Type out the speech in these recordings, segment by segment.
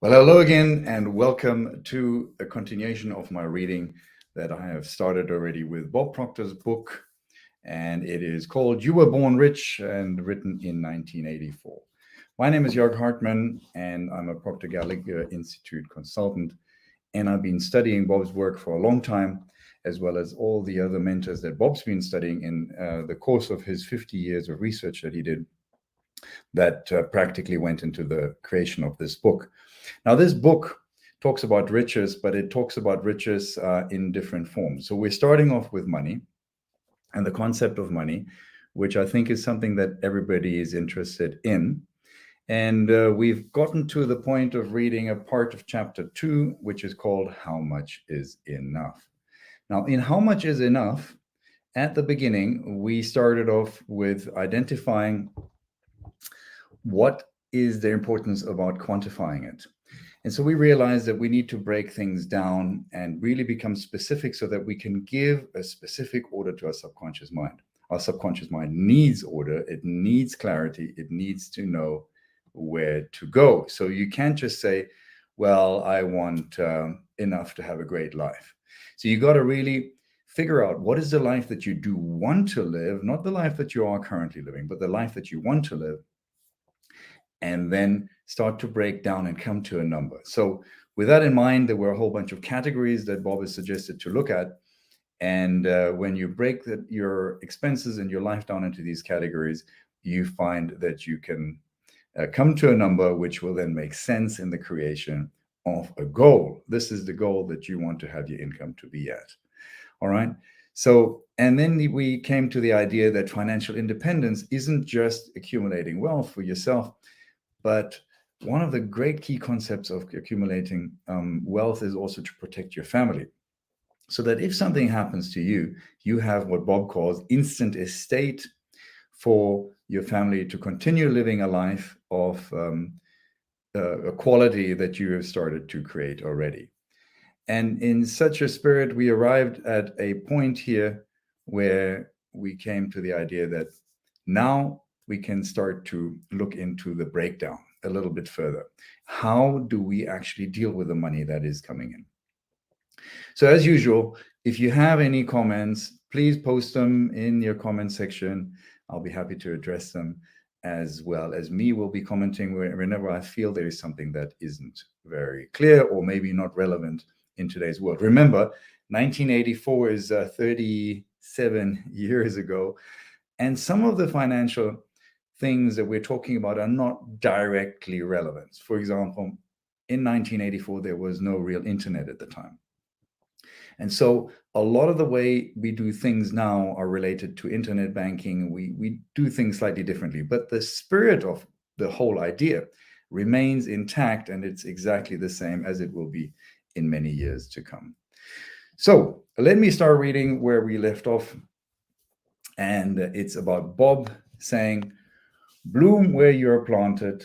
Well, hello again, and welcome to a continuation of my reading that I have started already with Bob Proctor's book, and it is called You Were Born Rich and written in 1984. My name is Jörg Hartmann, and I'm a Proctor Gallagher Institute consultant, and I've been studying Bob's work for a long time, as well as all the other mentors that Bob's been studying in the course of his 50 years of research that he did that practically went into the creation of this book. Now, this book talks about riches, but it talks about riches in different forms. So we're starting off with money and the concept of money, which I think is something that everybody is interested in. And we've gotten to the point of reading a part of chapter 2, which is called How Much is Enough? Now, in How Much is Enough, at the beginning, we started off with identifying what is the importance about quantifying it. And so we realized that we need to break things down and really become specific so that we can give a specific order to our subconscious mind. Our subconscious mind needs order, it needs clarity, it needs to know where to go. So you can't just say, well, I want enough to have a great life. So you got to really figure out what is the life that you do want to live, not the life that you are currently living, but the life that you want to live, and then start to break down and come to a number. So with that in mind, there were a whole bunch of categories that Bob has suggested to look at. And when you break your expenses and your life down into these categories, you find that you can come to a number which will then make sense in the creation of a goal. This is the goal that you want to have your income to be at. All right. So, and then we came to the idea that financial independence isn't just accumulating wealth for yourself, but one of the great key concepts of accumulating wealth is also to protect your family. So that if something happens to you, you have what Bob calls instant estate for your family to continue living a life of a quality that you have started to create already. And in such a spirit, we arrived at a point here where we came to the idea that now we can start to look into the breakdown a little bit further. How do we actually deal with the money that is coming in? So as usual, if you have any comments, please post them in your comment section. I'll be happy to address them, as well as me will be commenting whenever I feel there is something that isn't very clear or maybe not relevant in today's world. Remember, 1984 is 37 years ago, and some of the financial things that we're talking about are not directly relevant. For example, in 1984, there was no real internet at the time. And so a lot of the way we do things now are related to internet banking. We do things slightly differently, but the spirit of the whole idea remains intact, and it's exactly the same as it will be in many years to come. So let me start reading where we left off. And it's about Bob saying, bloom where you're planted,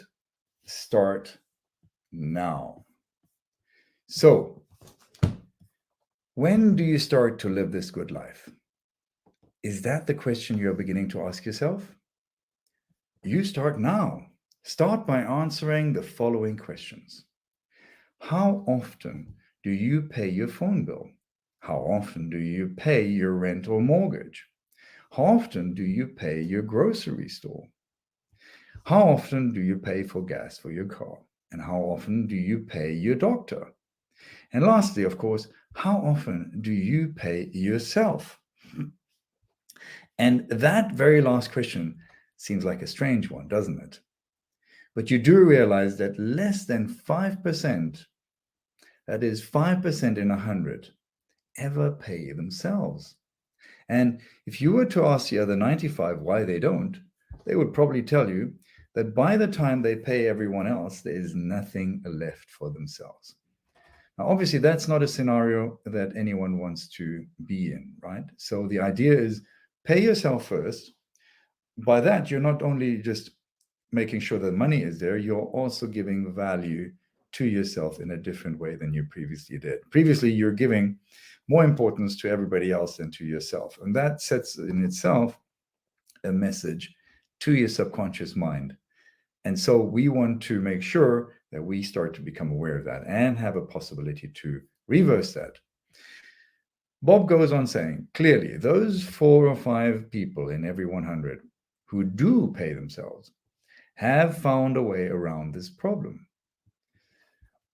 start now. So when do you start to live this good life? Is that the question you're beginning to ask yourself? You start now. Start by answering the following questions. How often do you pay your phone bill? How often do you pay your rent or mortgage? How often do you pay your grocery store? How often do you pay for gas for your car? And how often do you pay your doctor? And lastly, of course, how often do you pay yourself? And that very last question seems like a strange one, doesn't it? But you do realize that less than 5%, that is 5% in 100, ever pay themselves. And if you were to ask the other 95 why they don't, they would probably tell you that by the time they pay everyone else, there is nothing left for themselves. Now, obviously, that's not a scenario that anyone wants to be in, right? So the idea is pay yourself first. By that, you're not only just making sure that money is there, you're also giving value to yourself in a different way than you previously did. Previously, you're giving more importance to everybody else than to yourself. And that sets in itself a message to your subconscious mind. And so we want to make sure that we start to become aware of that and have a possibility to reverse that. Bob goes on saying, clearly, those 4 or 5 people in every 100 who do pay themselves have found a way around this problem.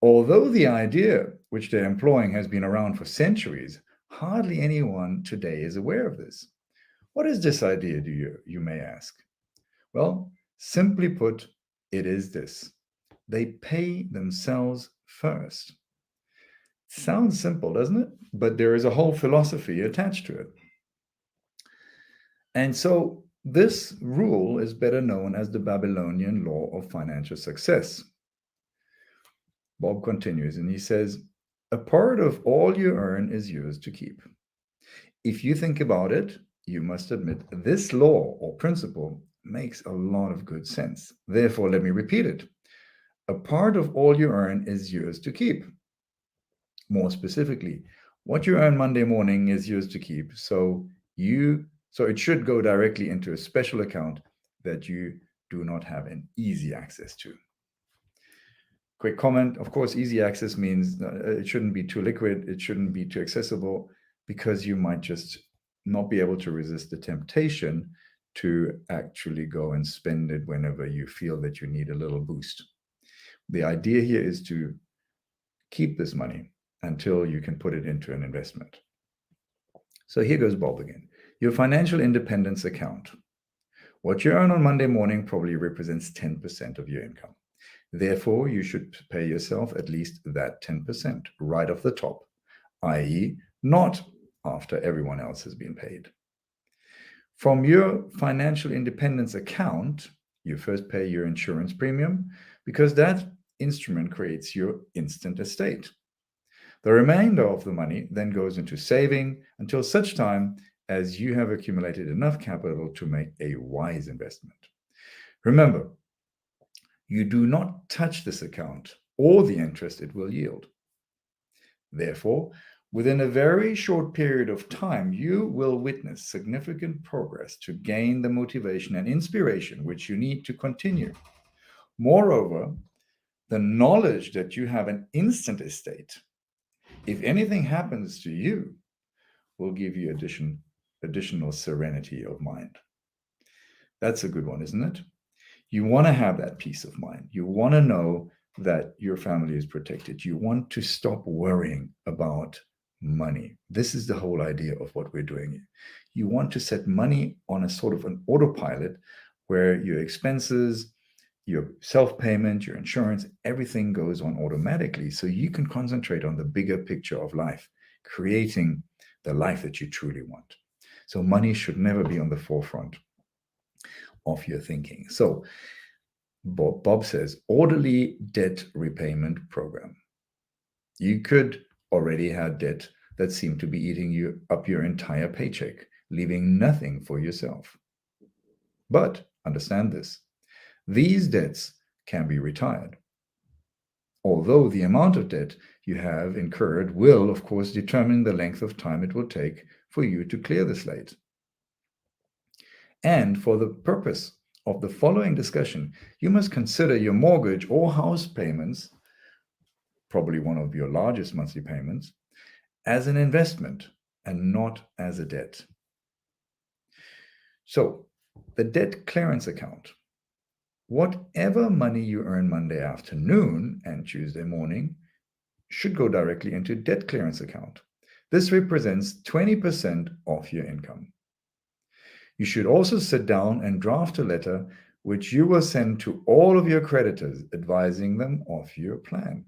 Although the idea which they're employing has been around for centuries, hardly anyone today is aware of this. What is this idea, you may ask? Well, simply put, it is this. They pay themselves first. Sounds simple, doesn't it? But there is a whole philosophy attached to it. And so this rule is better known as the Babylonian law of financial success. Bob continues and he says, a part of all you earn is yours to keep. If you think about it, you must admit this law or principle makes a lot of good sense. Therefore, let me repeat it. A part of all you earn is yours to keep. More specifically, what you earn Monday morning is yours to keep. So it should go directly into a special account that you do not have an easy access to. Quick comment, of course, easy access means it shouldn't be too liquid, it shouldn't be too accessible, because you might just not be able to resist the temptation to actually go and spend it whenever you feel that you need a little boost. The idea here is to keep this money until you can put it into an investment. So here goes Bob again. Your financial independence account. What you earn on Monday morning probably represents 10% of your income. Therefore, you should pay yourself at least that 10% right off the top, i.e., not after everyone else has been paid. From your financial independence account, you first pay your insurance premium because that instrument creates your instant estate. The remainder of the money then goes into saving until such time as you have accumulated enough capital to make a wise investment. Remember, you do not touch this account or the interest it will yield. Therefore, within a very short period of time, you will witness significant progress to gain the motivation and inspiration which you need to continue. Moreover, the knowledge that you have an instant estate, if anything happens to you, will give you additional serenity of mind. That's a good one, isn't it? You want to have that peace of mind. You want to know that your family is protected. You want to stop worrying about money. This is the whole idea of what we're doing here. You want to set money on a sort of an autopilot where your expenses, your self-payment, your insurance, everything goes on automatically so you can concentrate on the bigger picture of life, creating the life that you truly want. So money should never be on the forefront of your thinking. So Bob says, orderly debt repayment program. You could already have debt that seemed to be eating you up your entire paycheck, leaving nothing for yourself. But understand this, these debts can be retired. Although the amount of debt you have incurred will, of course, determine the length of time it will take for you to clear the slate. And for the purpose of the following discussion, you must consider your mortgage or house payments, probably one of your largest monthly payments, as an investment and not as a debt. So, the debt clearance account. Whatever money you earn Monday afternoon and Tuesday morning should go directly into debt clearance account. This represents 20% of your income. You should also sit down and draft a letter which you will send to all of your creditors, advising them of your plan.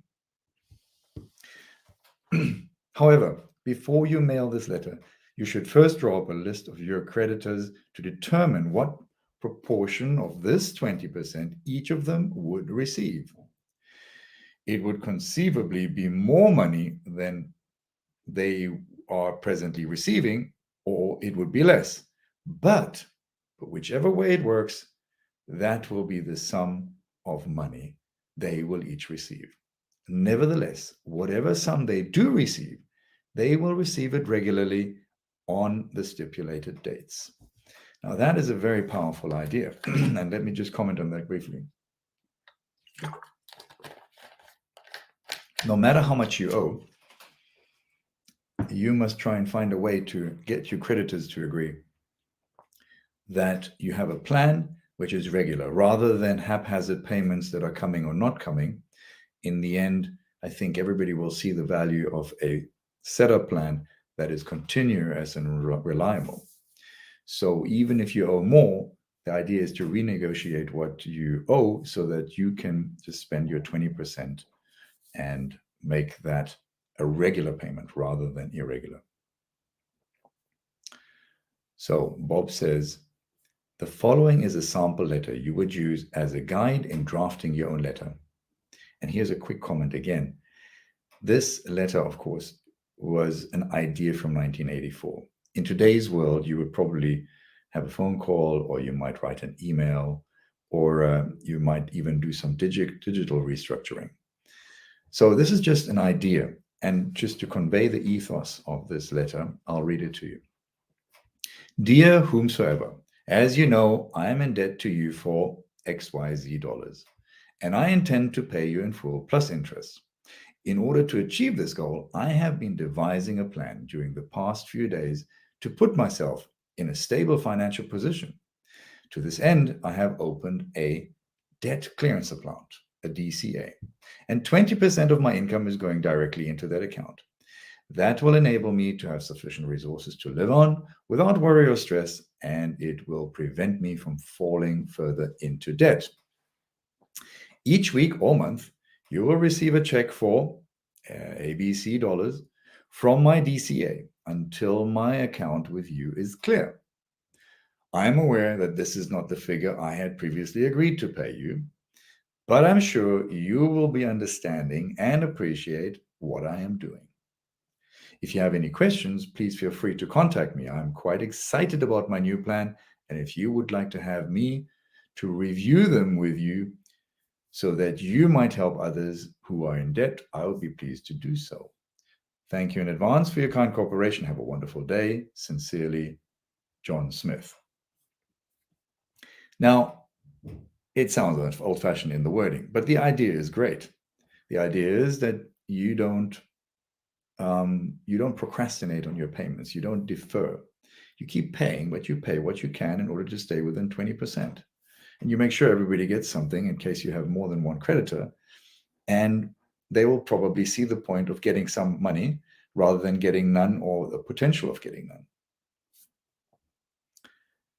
However, before you mail this letter, you should first draw up a list of your creditors to determine what proportion of this 20% each of them would receive. It would conceivably be more money than they are presently receiving, or it would be less. But whichever way it works, that will be the sum of money they will each receive. Nevertheless, whatever sum they do receive, they will receive it regularly on the stipulated dates. Now, that is a very powerful idea. And let me just comment on that briefly. No matter how much you owe, you must try and find a way to get your creditors to agree that you have a plan which is regular rather than haphazard payments that are coming or not coming. In the end, I think everybody will see the value of a setup plan that is continuous and reliable. So even if you owe more, the idea is to renegotiate what you owe so that you can just spend your 20% and make that a regular payment rather than irregular. So Bob says, the following is a sample letter you would use as a guide in drafting your own letter. And here's a quick comment again. This letter, of course, was an idea from 1984. In today's world, you would probably have a phone call, or you might write an email, or you might even do some digital restructuring. So this is just an idea. And just to convey the ethos of this letter, I'll read it to you. Dear whomsoever, as you know, I am in debt to you for XYZ dollars, and I intend to pay you in full plus interest. In order to achieve this goal, I have been devising a plan during the past few days to put myself in a stable financial position. To this end, I have opened a debt clearance account, a DCA, and 20% of my income is going directly into that account. That will enable me to have sufficient resources to live on without worry or stress, and it will prevent me from falling further into debt. Each week or month, you will receive a check for ABC dollars from my DCA until my account with you is clear. I am aware that this is not the figure I had previously agreed to pay you, but I'm sure you will be understanding and appreciate what I am doing. If you have any questions, please feel free to contact me. I'm quite excited about my new plan, and if you would like to have me to review them with you so that you might help others who are in debt, I will be pleased to do so. Thank you in advance for your kind cooperation. Have a wonderful day. Sincerely, John Smith. Now, it sounds old-fashioned in the wording, but the idea is great. The idea is that you don't procrastinate on your payments. You don't defer. You keep paying, but you pay what you can in order to stay within 20%. And you make sure everybody gets something in case you have more than one creditor. And they will probably see the point of getting some money rather than getting none, or the potential of getting none.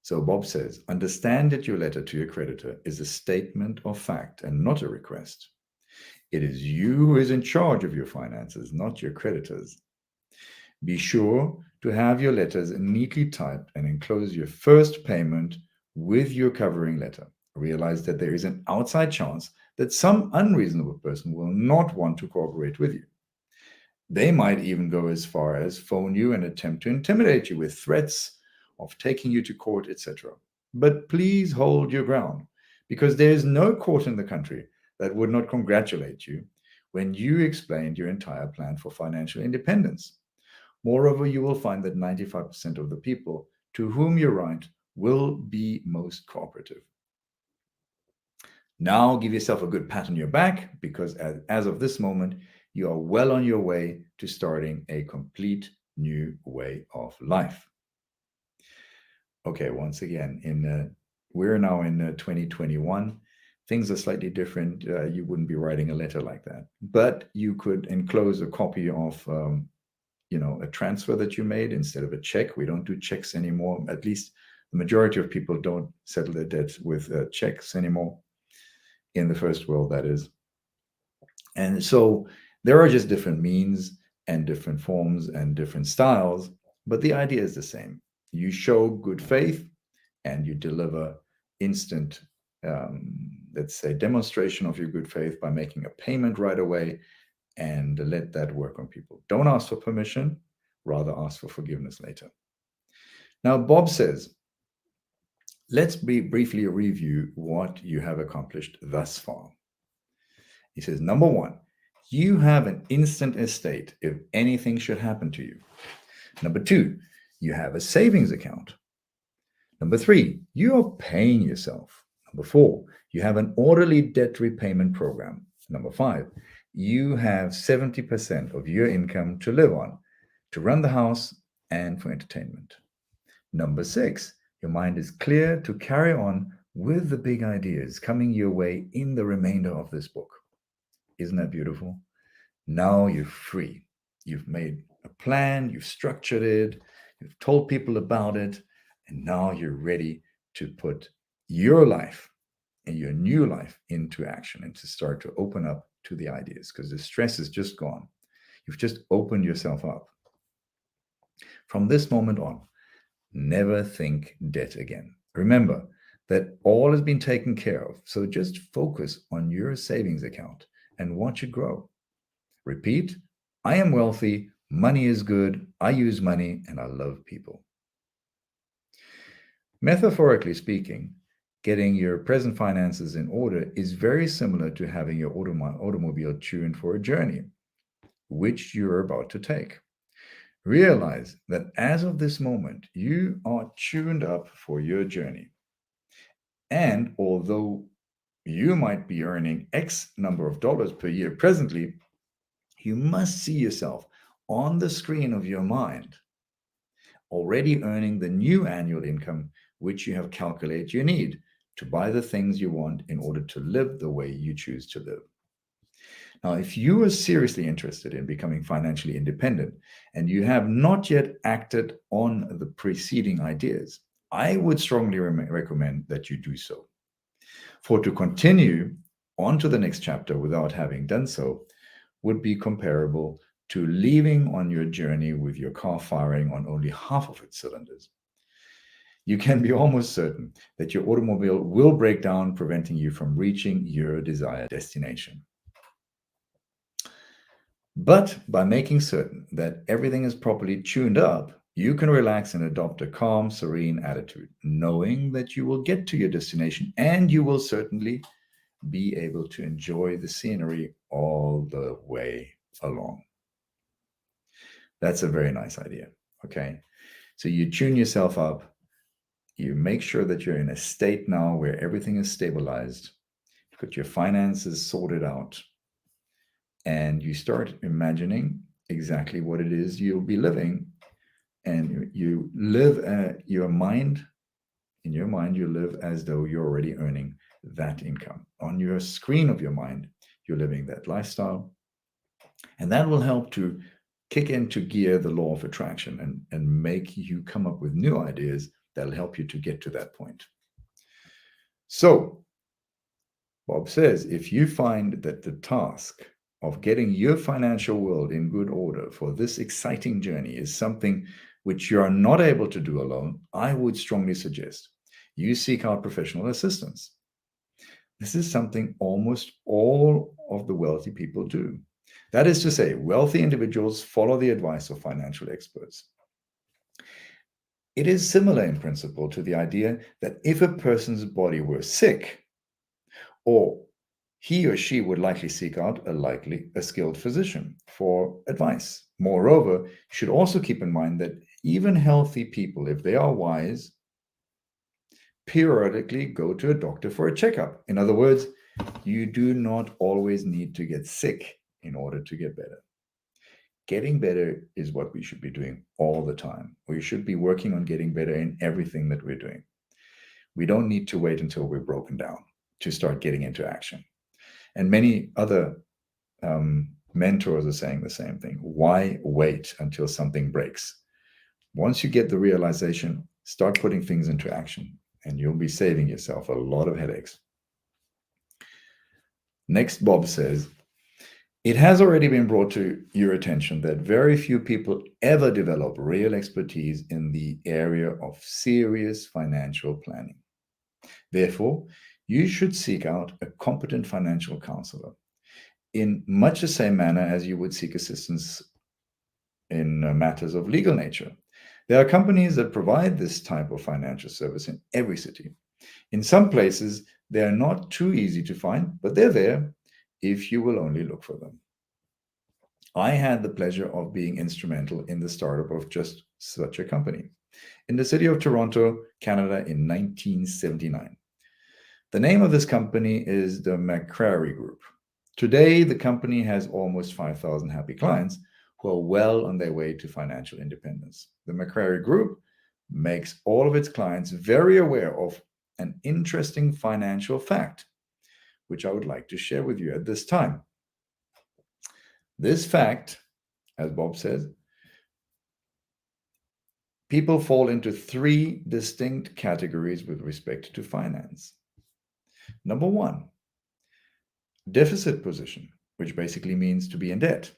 So Bob says, understand that your letter to your creditor is a statement of fact and not a request. It is you who is in charge of your finances, not your creditors. Be sure to have your letters neatly typed and enclose your first payment with your covering letter. Realize that there is an outside chance that some unreasonable person will not want to cooperate with you. They might even go as far as phone you and attempt to intimidate you with threats of taking you to court, etc. But please hold your ground, because there is no court in the country that would not congratulate you when you explained your entire plan for financial independence. Moreover, you will find that 95% of the people to whom you write will be most cooperative. Now give yourself a good pat on your back, because as of this moment, you are well on your way to starting a complete new way of life. Okay, once again, we're now in 2021. Things are slightly different. You wouldn't be writing a letter like that, but you could enclose a copy of, a transfer that you made instead of a check. We don't do checks anymore. At least the majority of people don't settle their debts with checks anymore. In the first world, that is. And so there are just different means and different forms and different styles, but the idea is the same. You show good faith and you deliver instant, let's say, demonstration of your good faith by making a payment right away, and let that work on people. Don't ask for permission, rather ask for forgiveness later. Now, Bob says, let's briefly review what you have accomplished thus far. He says, number one, you have an instant estate if anything should happen to you. Number two, you have a savings account. Number three, you are paying yourself. Number four, you have an orderly debt repayment program. Number five, you have 70% of your income to live on, to run the house, and for entertainment. Number 6, your mind is clear to carry on with the big ideas coming your way in the remainder of this book. Isn't that beautiful? Now you're free. You've made a plan, you've structured it, you've told people about it, and now you're ready to put your life and your new life into action and to start to open up to the ideas, because the stress is just gone. You've just opened yourself up. From this moment on, never think debt again. Remember that all has been taken care of, so just focus on your savings account and watch it grow. Repeat, I am wealthy, money is good, I use money, and I love people. Metaphorically speaking, getting your present finances in order is very similar to having your automobile tuned for a journey, which you're about to take. Realize that as of this moment, you are tuned up for your journey. And although you might be earning X number of dollars per year presently, you must see yourself on the screen of your mind already earning the new annual income which you have calculated you need to buy the things you want in order to live the way you choose to live. Now, if you are seriously interested in becoming financially independent and you have not yet acted on the preceding ideas, I would strongly recommend that you do so. For to continue on to the next chapter without having done so would be comparable to leaving on your journey with your car firing on only half of its cylinders. You can be almost certain that your automobile will break down, preventing you from reaching your desired destination. But by making certain that everything is properly tuned up, you can relax and adopt a calm, serene attitude, knowing that you will get to your destination and you will certainly be able to enjoy the scenery all the way along. That's a very nice idea. Okay. So you tune yourself up. You make sure that you're in a state now where everything is stabilized. You got your finances sorted out. And you start imagining exactly what it is you'll be living. And you live in your mind, you live as though you're already earning that income. On your screen of your mind, you're living that lifestyle. And that will help to kick into gear the law of attraction and make you come up with new ideas that'll help you to get to that point. So, Bob says, if you find that the task of getting your financial world in good order for this exciting journey is something which you are not able to do alone, I would strongly suggest you seek out professional assistance. This is something almost all of the wealthy people do. That is to say, wealthy individuals follow the advice of financial experts. It is similar in principle to the idea that if a person's body were sick, or he or she would likely seek out a skilled physician for advice. Moreover, you should also keep in mind that even healthy people, if they are wise, periodically go to a doctor for a checkup. In other words, you do not always need to get sick in order to get better. Getting better is what we should be doing all the time. We should be working on getting better in everything that we're doing. We don't need to wait until we're broken down to start getting into action. And many other mentors are saying the same thing. Why wait until something breaks? Once you get the realization, start putting things into action, and you'll be saving yourself a lot of headaches. Next, Bob says, it has already been brought to your attention that very few people ever develop real expertise in the area of serious financial planning. Therefore, you should seek out a competent financial counselor in much the same manner as you would seek assistance in matters of legal nature. There are companies that provide this type of financial service in every city. In some places, they are not too easy to find, but they're there if you will only look for them. I had the pleasure of being instrumental in the startup of just such a company in the city of Toronto, Canada in 1979. The name of this company is the McCrary Group. Today, the company has almost 5,000 happy clients who are well on their way to financial independence. The McCrary Group makes all of its clients very aware of an interesting financial fact, which I would like to share with you at this time. This fact, as Bob says, people fall into three distinct categories with respect to finance. Number one, deficit position, which basically means to be in debt.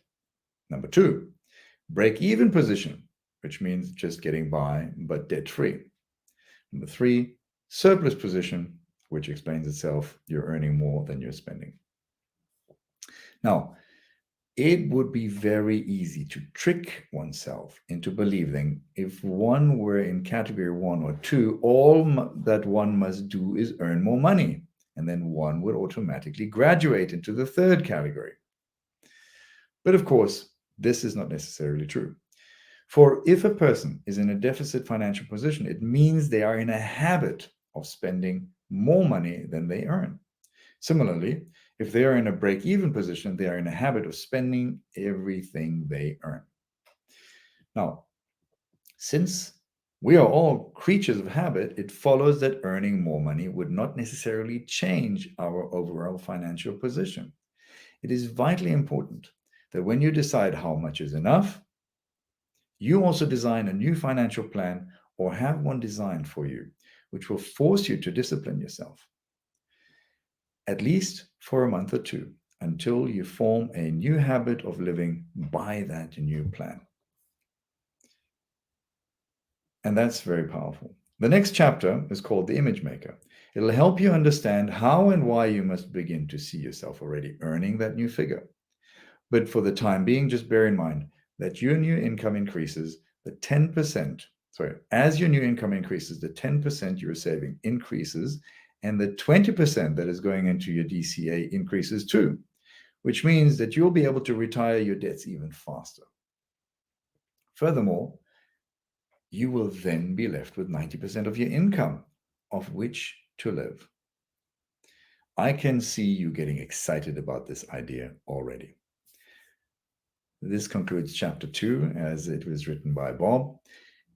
Number two, break-even position, which means just getting by but debt-free. Number three, surplus position, which explains itself, you're earning more than you're spending. Now, it would be very easy to trick oneself into believing if one were in category 1 or 2, all that one must do is earn more money, and then one would automatically graduate into the third category. But of course, this is not necessarily true. For if a person is in a deficit financial position, it means they are in a habit of spending more money than they earn. Similarly, if they are in a break-even position, they are in a habit of spending everything they earn. Now, since we are all creatures of habit, it follows that earning more money would not necessarily change our overall financial position. It is vitally important that when you decide how much is enough, you also design a new financial plan or have one designed for you, which will force you to discipline yourself, at least for a month or two, until you form a new habit of living by that new plan. And that's very powerful. The next chapter is called The Image Maker. It'll help you understand how and why you must begin to see yourself already earning that new figure. But for the time being, just bear in mind that your new income increases, the 10%, as your new income increases, the 10% you're saving increases, and the 20% that is going into your DCA increases too, which means that you'll be able to retire your debts even faster. Furthermore, you will then be left with 90% of your income of which to live. I can see you getting excited about this idea already. This concludes chapter 2 as it was written by Bob.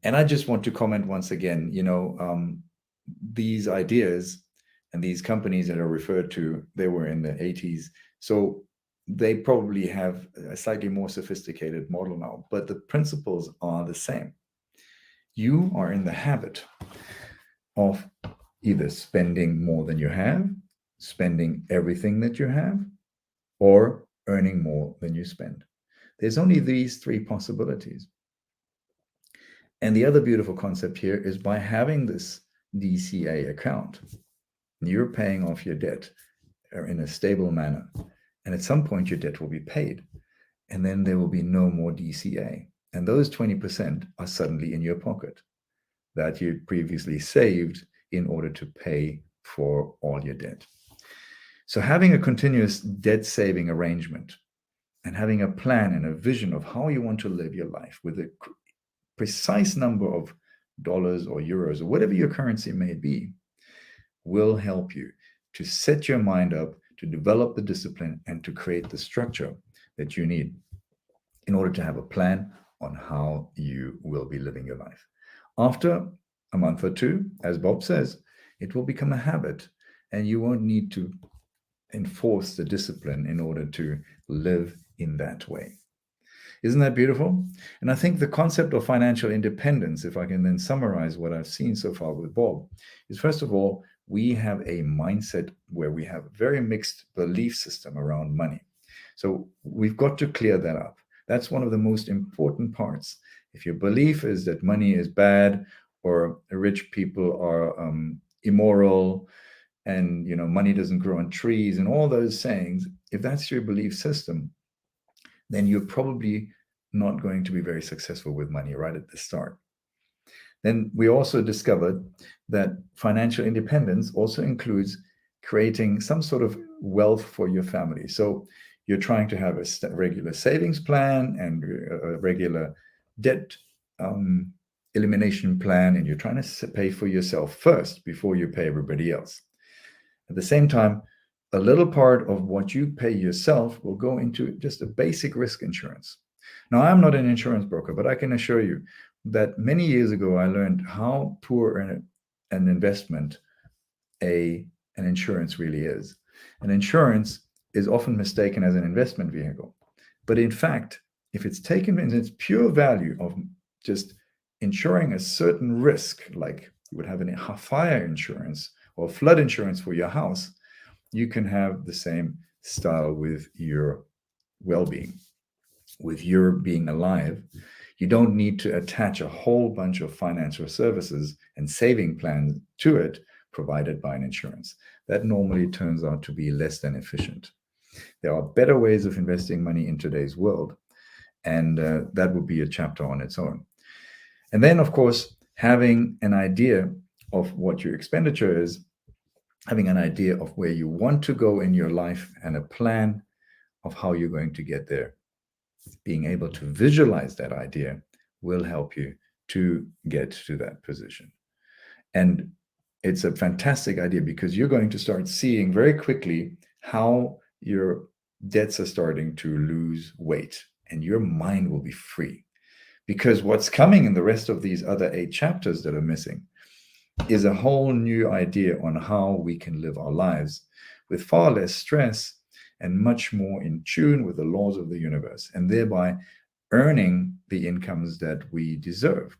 And I just want to comment once again, these ideas and these companies that are referred to, they were in the 80s. So they probably have a slightly more sophisticated model now, but the principles are the same. You are in the habit of either spending more than you have, spending everything that you have, or earning more than you spend. There's only these three possibilities. And the other beautiful concept here is by having this DCA account, you're paying off your debt in a stable manner. And at some point, your debt will be paid. And then there will be no more DCA. And those 20% are suddenly in your pocket that you previously saved in order to pay for all your debt. So having a continuous debt saving arrangement and having a plan and a vision of how you want to live your life with a precise number of dollars or euros or whatever your currency may be will help you to set your mind up, to develop the discipline, and to create the structure that you need in order to have a plan on how you will be living your life. After a month or two, as Bob says, it will become a habit and you won't need to enforce the discipline in order to live in that way. Isn't that beautiful? And I think the concept of financial independence, if I can then summarize what I've seen so far with Bob, is first of all, we have a mindset where we have a very mixed belief system around money. So we've got to clear that up. That's one of the most important parts. If your belief is that money is bad or rich people are immoral and money doesn't grow on trees and all those sayings, if that's your belief system, then you're probably not going to be very successful with money right at the start. Then we also discovered that financial independence also includes creating some sort of wealth for your family. So you're trying to have a regular savings plan and a regular debt elimination plan, and you're trying to pay for yourself first before you pay everybody else. At the same time, a little part of what you pay yourself will go into just a basic risk insurance. Now, I'm not an insurance broker, but I can assure you that many years ago, I learned how poor an investment an insurance really is. An insurance is often mistaken as an investment vehicle. But in fact, if it's taken in its pure value of just insuring a certain risk, like you would have a fire insurance or flood insurance for your house, you can have the same style with your well-being, with your being alive. You don't need to attach a whole bunch of financial services and saving plans to it provided by an insurance. That normally turns out to be less than efficient. There are better ways of investing money in today's world, and that would be a chapter on its own. And then, of course, having an idea of what your expenditure is, having an idea of where you want to go in your life and a plan of how you're going to get there. Being able to visualize that idea will help you to get to that position. And it's a fantastic idea because you're going to start seeing very quickly how your debts are starting to lose weight and your mind will be free. Because what's coming in the rest of these other 8 chapters that are missing is a whole new idea on how we can live our lives with far less stress and much more in tune with the laws of the universe, and thereby earning the incomes that we deserve.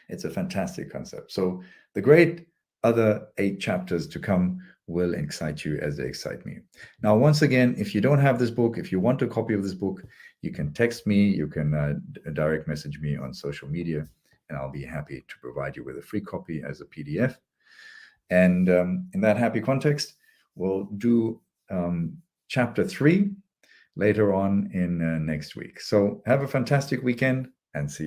It's a fantastic concept. So the great other 8 chapters to come will excite you as they excite me. Now, once again, if you don't have this book, if you want a copy of this book, you can text me, you can direct message me on social media, and I'll be happy to provide you with a free copy as a PDF. And in that happy context, we'll do chapter 3 later on in next week. So have a fantastic weekend and see you soon.